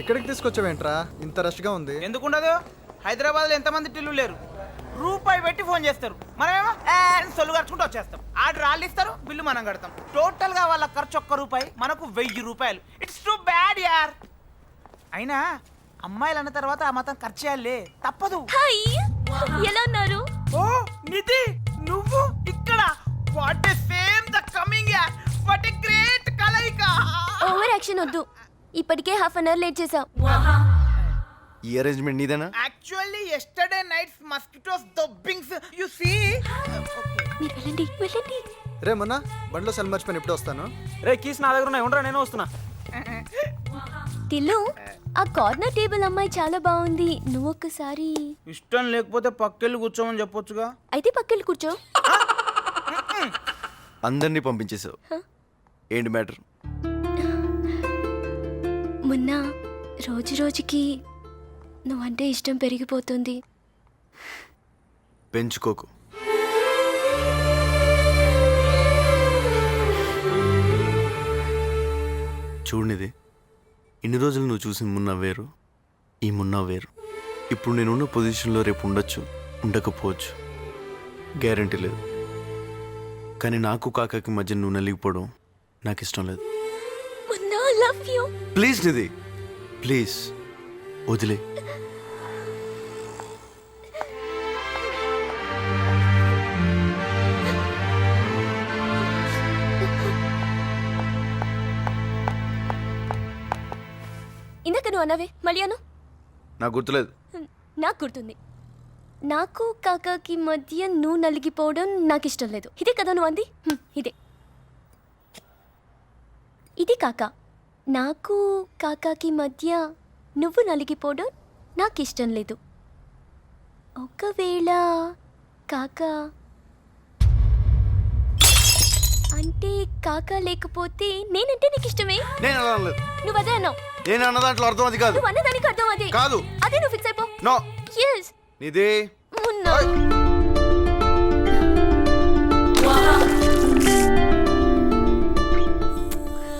ఎక్కడికి తీసుకొచ్చావేంట్రా ఇంత రష్గా ఉంది? ఎందుకుండదు? హైదరాబాద్లో ఎంతమంది టిల్లు లేరు, రూపాయి పెట్టి ఫోన్ చేస్తారు, మనమేమో సొల్లు ఖర్చుకుంటూ వచ్చేస్తాం. ఆర్డర్ వాళ్ళు ఇస్తారు, బిల్లు మనం కడతాం. టోటల్ గా వాళ్ళ ఖర్చు ₹1, మనకు ₹1000. ఇట్స్ టూ బ్యాడ్ యార్. అయినా అమ్మాయిలు అన్న తర్వాత ఆ మాత్రం ఖర్చు చేయాలి, తప్పదు. హాయ్, ఎలా ఉన్నారు? ఓ నిధి, నువ్వు ఇక్కడ? What a fame the coming యార్, వాట్ ఏ గ్రేట్ కలయిక. ఓవర్ యాక్షన్ వద్దు, ఇప్పటికే హాఫ్ అన్ అవర్ లేట్ చేసావు. ఈ అరేంజ్మెంట్ నీదేనా? యాక్చువల్లీ యెస్టర్డే నైట్స్ మస్కిటోస్ దొబ్బింగ్స్ యు సీ. మీరు వెళ్ళండి వెళ్ళండి. రే మొన్న బండ్లో సెల్ మర్చిపోయిన ఎప్పుడు వస్తాను? రే కీస్ నా దగ్గర ఉన్నాయి, ఉండరా నేను వస్తున్నా. టిల్లు, ఆ కార్నర్ టేబుల్ అమ్మాయి చాలా బాగుంది, నువ్వు ఒక్కసారి. ఇష్టం లేకపోతే పక్కెళ్ళి కూర్చోమని చెప్పొచ్చుగా. అయితే పక్కకి కూర్చో. అందరినీ పంపించేసావు, ఏంటి మ్యాటర్? మొన్న రోజు రోజుకి నువ్వంటే ఇష్టం పెరిగిపోతుంది. పెంచుకోకు. చూడనిది, ఇన్ని రోజులు నువ్వు చూసిన మున్నా వేరు, ఈ మున్నా వేరు. ఇప్పుడు నేనున్న పొజిషన్లో రేపు ఉండొచ్చు, ఉండకపోవచ్చు, గ్యారంటీ లేదు. కానీ నాకు కాకాకి మధ్య నువ్వు నలిగిపోవడం నాకు ఇష్టం లేదు. మొన్న love you. Please Nidhi, please వదిలే. ఇందాక నువ్వు అన్నావే, మళ్ళీ అను. నాకు గుర్తులేదు. నాకు గుర్తుంది. నాకు కాకాకి మధ్య నువ్వు నలిగిపోవడం నాకు ఇష్టం లేదు, ఇదే కదా నువ్వు అంది? ఇదే ఇది కాకా. నాకు కాకాకి మధ్య నువ్వు నలిగిపోవడం నాకు ఇష్టం లేదు. ఒకవేళ కాకా అంటే కాకా లేకపోతే నేనంటే నీకు ఇష్టమే. నేను అలా అనలేదు. నువ్వు అదే అన్నావు. నేను అన్న దాంట్లో అర్థం అది కాదు. నువ్వు అన్నదానికి అర్థం అదే కాదు. అదే, నువ్వు ఫిక్స్ అయిపో. నో yes నిధి. మున్నా.